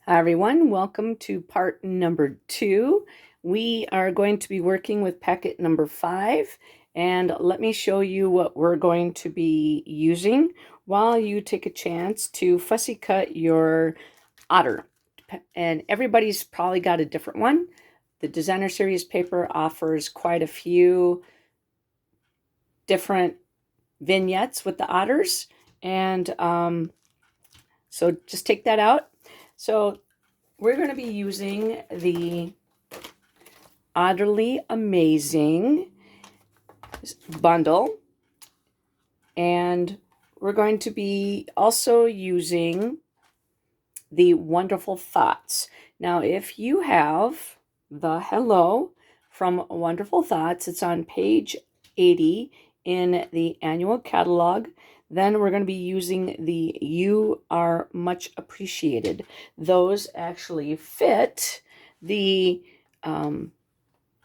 Hi everyone, welcome to part number 2. We are going to be working with packet number 5, and let me show you what we're going to be using while you take a chance to fussy cut your otter. And everybody's probably got a different one. The Designer Series paper offers quite a few different vignettes with the otters, and so just take that out. So we're going to be using the Otterly Amazing bundle, and we're going to be also using the Wonderful Thoughts. Now, if you have the Hello from Wonderful Thoughts, it's on page 80 in the annual catalog. Then we're going to be using the You Are Much Appreciated. Those actually fit the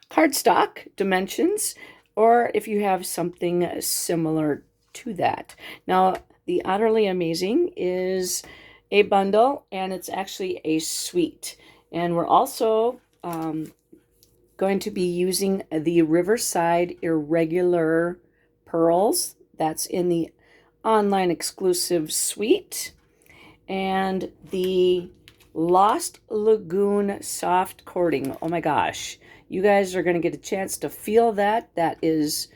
cardstock dimensions, or if you have something similar to that. Now, the Otterly Amazing is a bundle, and it's actually a suite. And we're also going to be using the Riverside Irregular Pearls. That's in the online exclusive suite. And the Lost Lagoon Soft Cording. Oh my gosh. You guys are going to get a chance to feel that. It's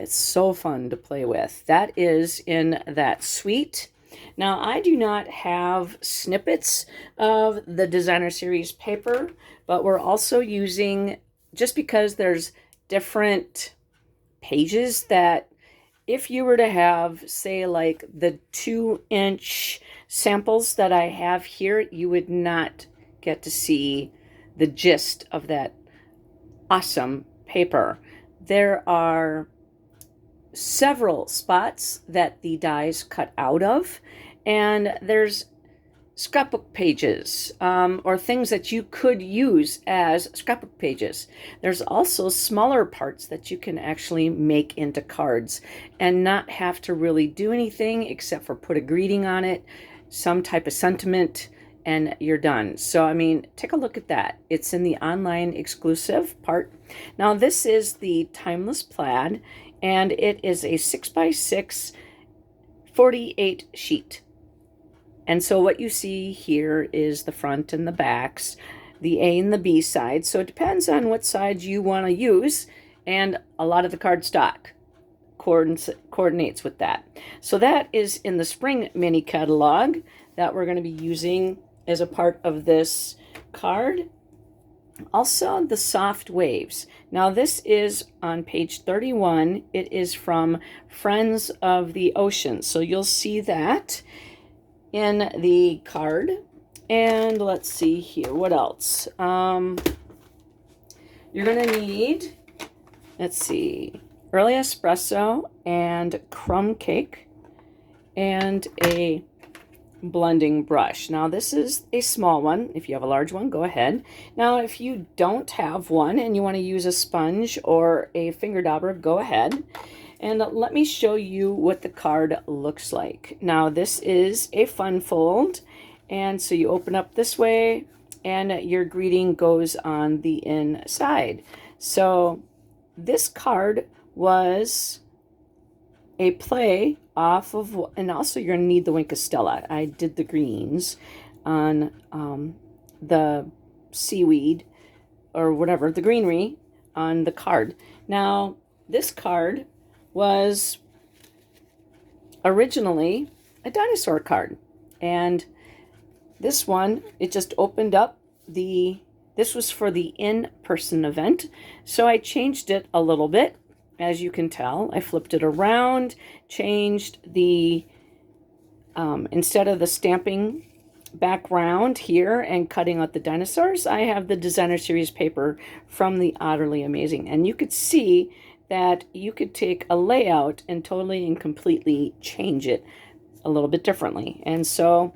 so fun to play with. That is in that suite. Now, I do not have snippets of the Designer Series paper, but we're also using, just because there's different pages, that if you were to have, say, like the 2-inch samples that I have here, you would not get to see the gist of that awesome paper. There are several spots that the dies cut out of, and there's scrapbook pages, or things that you could use as scrapbook pages. There's also smaller parts that you can actually make into cards and not have to really do anything except for put a greeting on it, some type of sentiment, and you're done. So, I mean, take a look at that. It's in the online exclusive part. Now, this is the Timeless Plaid, and it is a 6x6 48 sheet. And so what you see here is the front and the backs, the A and the B side. So it depends on what side you want to use, and a lot of the cardstock coordinates with that. So that is in the spring mini catalog that we're going to be using as a part of this card. Also, the Soft Waves. Now, this is on page 31. It is from Friends of the Ocean. So you'll see that in the card. And let's see here, what else? You're going to need, let's see, early espresso and crumb cake and a blending brush. Now, this is a small one. If you have a large one, go ahead. Now, if you don't have one and you want to use a sponge or a finger dauber, go ahead. And let me show you what the card looks like. Now, this is a fun fold, and so you open up this way, and your greeting goes on the inside. So this card was a play off of, and also you're going to need the Wink of Stella. I did the greens on the seaweed, or whatever, the greenery on the card. Now, this card was originally a dinosaur card, and this one, it just opened up this was for the in-person event, so I changed it a little bit. As you can tell, I flipped it around, changed the instead of the stamping background here and cutting out the dinosaurs, I have the Designer Series paper from the Otterly Amazing. And you could see that you could take a layout and totally and completely change it a little bit differently. And so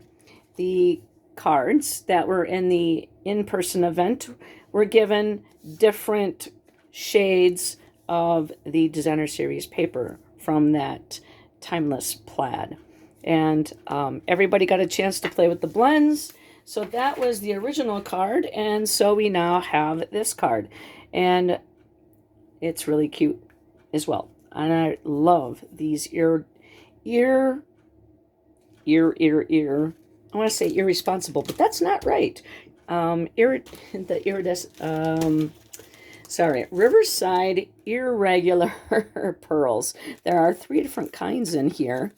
the cards that were in the in-person event were given different shades of the Designer Series paper from that Timeless Plaid. And everybody got a chance to play with the blends. So that was the original card, and so we now have this card. And it's really cute as well. And I love these ear. I want to say irresponsible, but that's not right. The Riverside irregular pearls. There are 3 different kinds in here,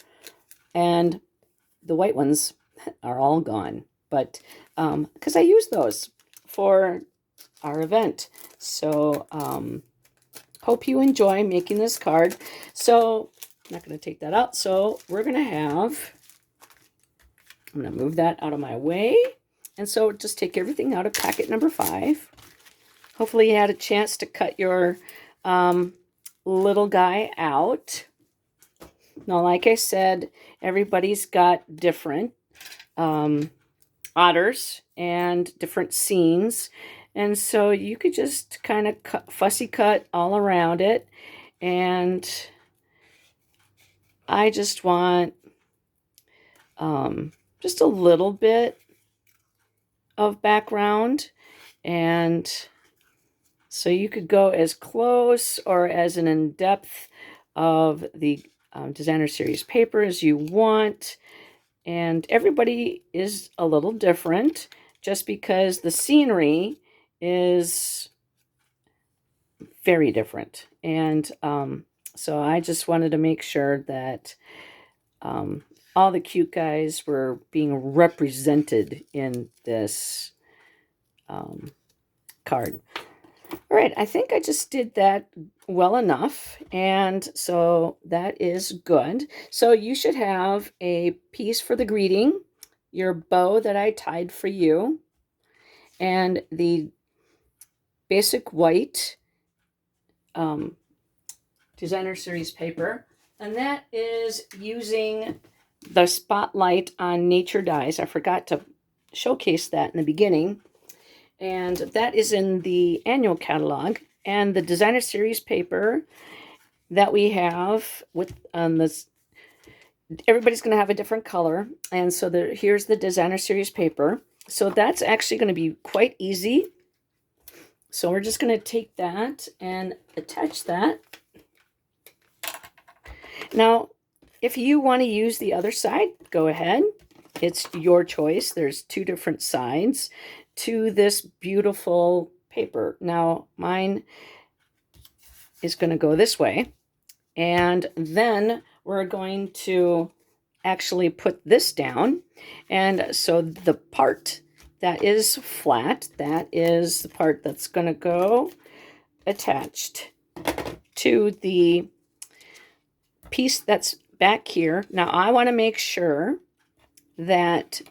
and the white ones are all gone. But because I use those for our event, so hope you enjoy making this card. So I'm not going to take that out. So we're going to have. I'm going to move that out of my way. And so just take everything out of packet number 5. Hopefully you had a chance to cut your little guy out. Now, like I said, everybody's got different otters and different scenes. And so you could just kind of fussy cut all around it. And I just want just a little bit of background, and so you could go as close or as an in-depth of the designer series paper as you want. And everybody is a little different just because the scenery is very different. And so I just wanted to make sure that all the cute guys were being represented in this card. All right, I think I just did that well enough, and so that is good. So you should have a piece for the greeting, your bow that I tied for you, and the basic white designer series paper, and that is using the Spotlight on Nature Dies. I forgot to showcase that in the beginning. And that is in the annual catalog. And the designer series paper that we have with this, everybody's going to have a different color. And so here's the designer series paper. So that's actually going to be quite easy. So we're just going to take that and attach that. Now, if you want to use the other side, go ahead. It's your choice. There's 2 different sides to this beautiful paper. Now, mine is going to go this way. And then we're going to actually put this down. And so the part that is flat, that is the part that's going to go attached to the piece that's back here. Now I want to make sure that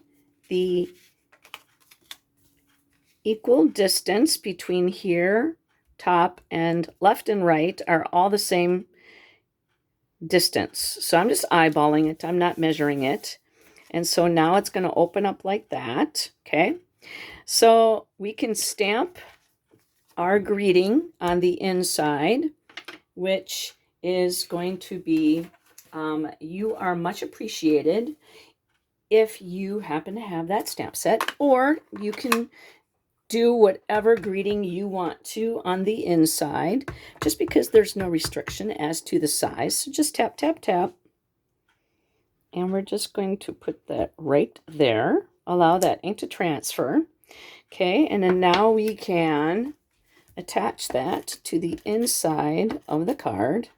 the equal distance between here, top, and left and right are all the same distance. So I'm just eyeballing it. I'm not measuring it. And so now it's going to open up like that. Okay. So we can stamp our greeting on the inside, which is going to be, you are much appreciated if you happen to have that stamp set, or you can do whatever greeting you want to on the inside, just because there's no restriction as to the size. So just tap, tap, tap. And we're just going to put that right there. Allow that ink to transfer. Okay, and then now we can attach that to the inside of the card.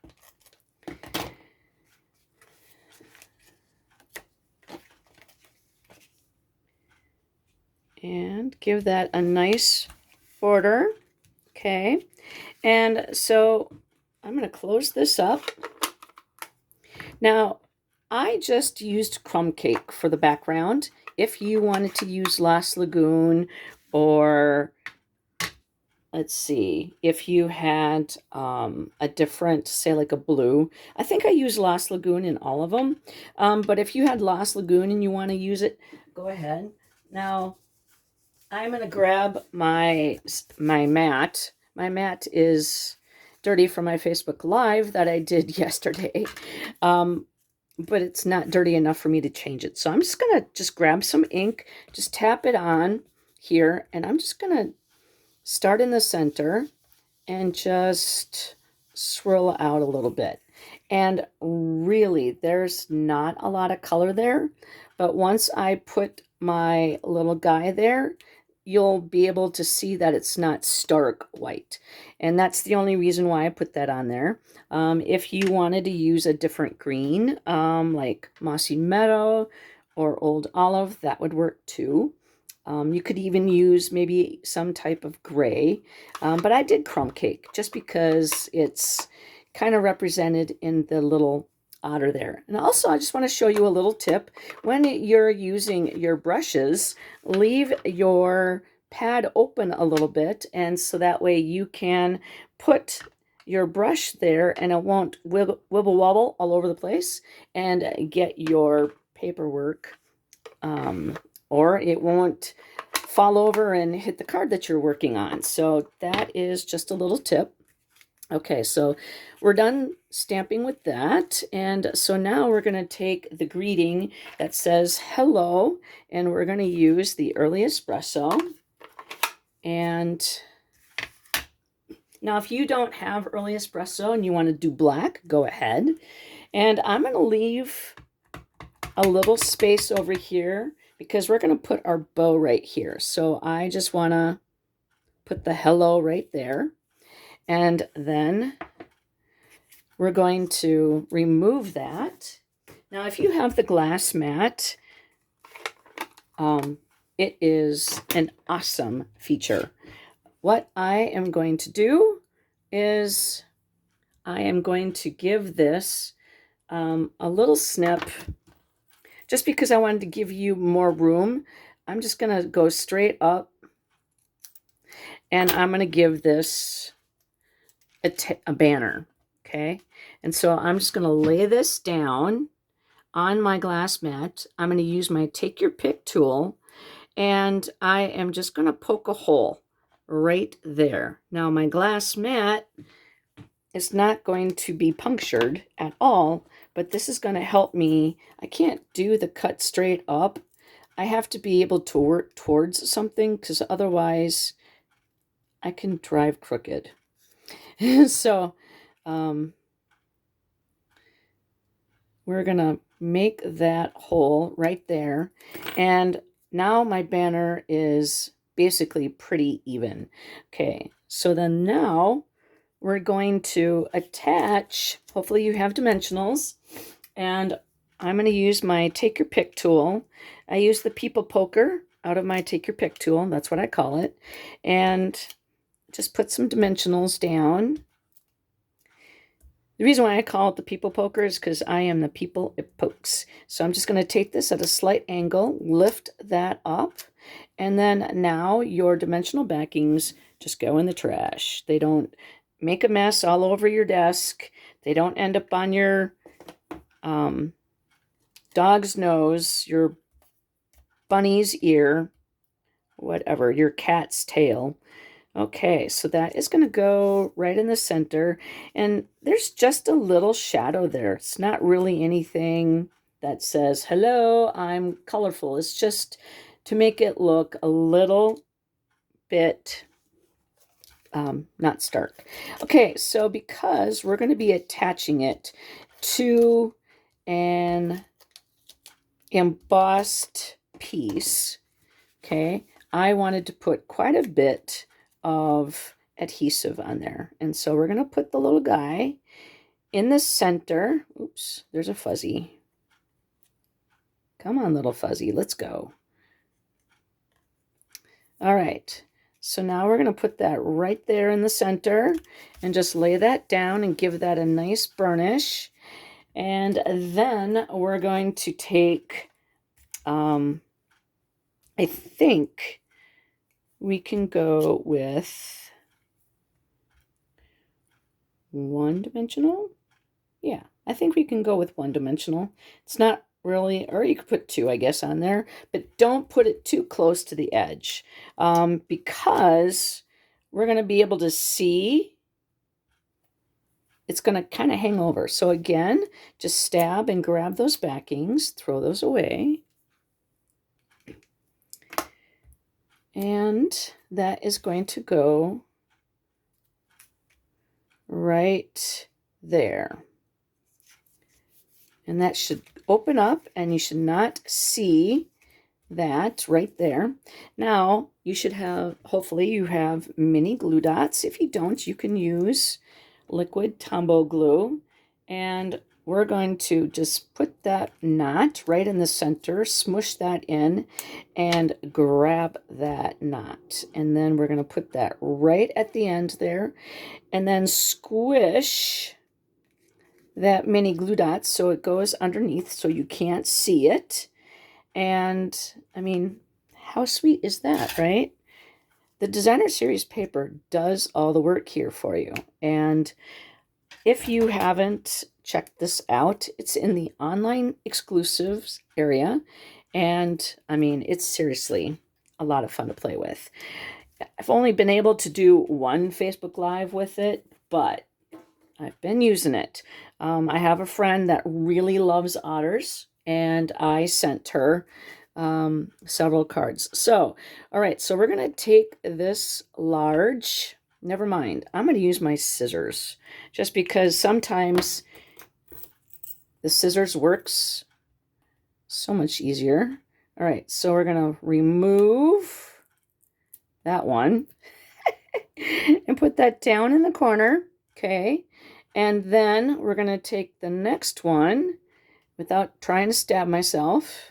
And give that a nice border. Okay, and so I'm going to close this up. Now, I just used crumb cake for the background. If you wanted to use Lost Lagoon, or let's see, if you had a different, say like a blue, I think I use Lost Lagoon in all of them. But if you had Lost Lagoon and you want to use it, go ahead. Now, I'm going to grab my mat. My mat is dirty from my Facebook Live that I did yesterday. but it's not dirty enough for me to change it. So I'm just going to just grab some ink, just tap it on here, and I'm just going to start in the center and just swirl out a little bit. And really, there's not a lot of color there, but once I put my little guy there, you'll be able to see that it's not stark white. And that's the only reason why I put that on there. If you wanted to use a different green, like Mossy Meadow or Old Olive, that would work too. You could even use maybe some type of gray, but I did crumb cake just because it's kind of represented in the little otter there. And also, I just want to show you a little tip. When you're using your brushes, leave your pad open a little bit, and so that way you can put your brush there and it won't wibble wobble all over the place and get your paperwork, or it won't fall over and hit the card that you're working on. So that is just a little tip. Okay, so we're done stamping with that. And so now we're going to take the greeting that says hello, and we're going to use the Early Espresso. And now if you don't have Early Espresso and you want to do black, go ahead. And I'm going to leave a little space over here because we're going to put our bow right here. So I just want to put the hello right there. And then we're going to remove that. Now, if you have the glass mat, it is an awesome feature. What I am going to do is I am going to give this a little snip. Just because I wanted to give you more room, I'm just going to go straight up, and I'm going to give this a banner, okay? And so I'm just going to lay this down on my glass mat. I'm going to use my Take Your Pick tool, and I am just going to poke a hole right there. Now, my glass mat is not going to be punctured at all, but this is going to help me. I can't do the cut straight up. I have to be able to work towards something because otherwise I can drive crooked. So we're going to make that hole right there. And now my banner is basically pretty even. Okay, so then now we're going to attach, hopefully you have dimensionals, and I'm going to use my Take Your Pick tool. I use the People Poker out of my Take Your Pick tool, that's what I call it, and just put some dimensionals down. The reason why I call it the People Poker is because I am the people it pokes. So I'm just going to take this at a slight angle, lift that up, and then now your dimensional backings just go in the trash. They don't make a mess all over your desk. They don't end up on your dog's nose, your bunny's ear, whatever, your cat's tail. Okay, so that is going to go right in the center, and there's just a little shadow there. It's not really anything that says, hello, I'm colorful. It's just to make it look a little bit not stark. Okay, so because we're going to be attaching it to an embossed piece, okay, I wanted to put quite a bit of adhesive on there. And so we're going to put the little guy in the center. Oops, there's a fuzzy. Come on, little fuzzy, let's go. All right, so now we're going to put that right there in the center and just lay that down and give that a nice burnish. And then we're going to take, I think we can go with one-dimensional. Yeah, I think we can go with one-dimensional. It's not really, or you could put two, I guess, on there, but don't put it too close to the edge because we're going to be able to see it's going to kind of hang over. So again, just stab and grab those backings, throw those away. And that is going to go right there. And that should open up, and you should not see that right there. Now, you should have, hopefully you have mini glue dots. If you don't, you can use liquid Tombow glue. And we're going to just put that knot right in the center, smush that in, and grab that knot. And then we're going to put that right at the end there, and then squish that mini glue dot so it goes underneath so you can't see it. And I mean, how sweet is that, right? The designer series paper does all the work here for you. And if you haven't checked this out, it's in the online exclusives area. And I mean, it's seriously a lot of fun to play with. I've only been able to do one Facebook Live with it, but I've been using it. I have a friend that really loves otters, and I sent her several cards. So, all right, so we're going to take this large, never mind, I'm going to use my scissors, just because sometimes the scissors works so much easier. All right, so we're going to remove that one and put that down in the corner, okay? And then we're going to take the next one without trying to stab myself.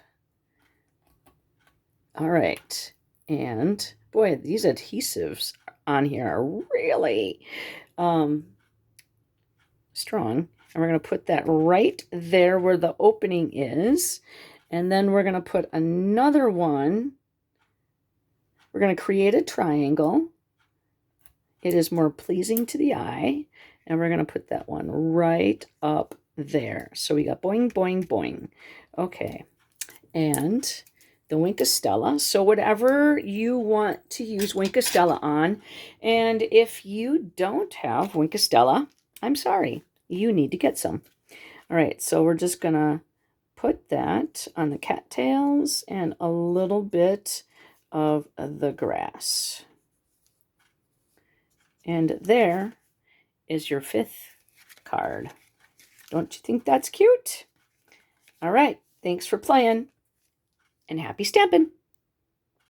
All right. And boy, these adhesives on here are really strong. And we're going to put that right there where the opening is. And then we're going to put another one. We're going to create a triangle. It is more pleasing to the eye. And we're going to put that one right up there. So we got boing, boing, boing. Okay. And the Wink of Stella. So whatever you want to use Wink of Stella on. And if you don't have Wink of Stella, I'm sorry. You need to get some. All right. So we're just going to put that on the cattails and a little bit of the grass. And there is your 5th card. Don't you think that's cute? All right. Thanks for playing, and happy stamping.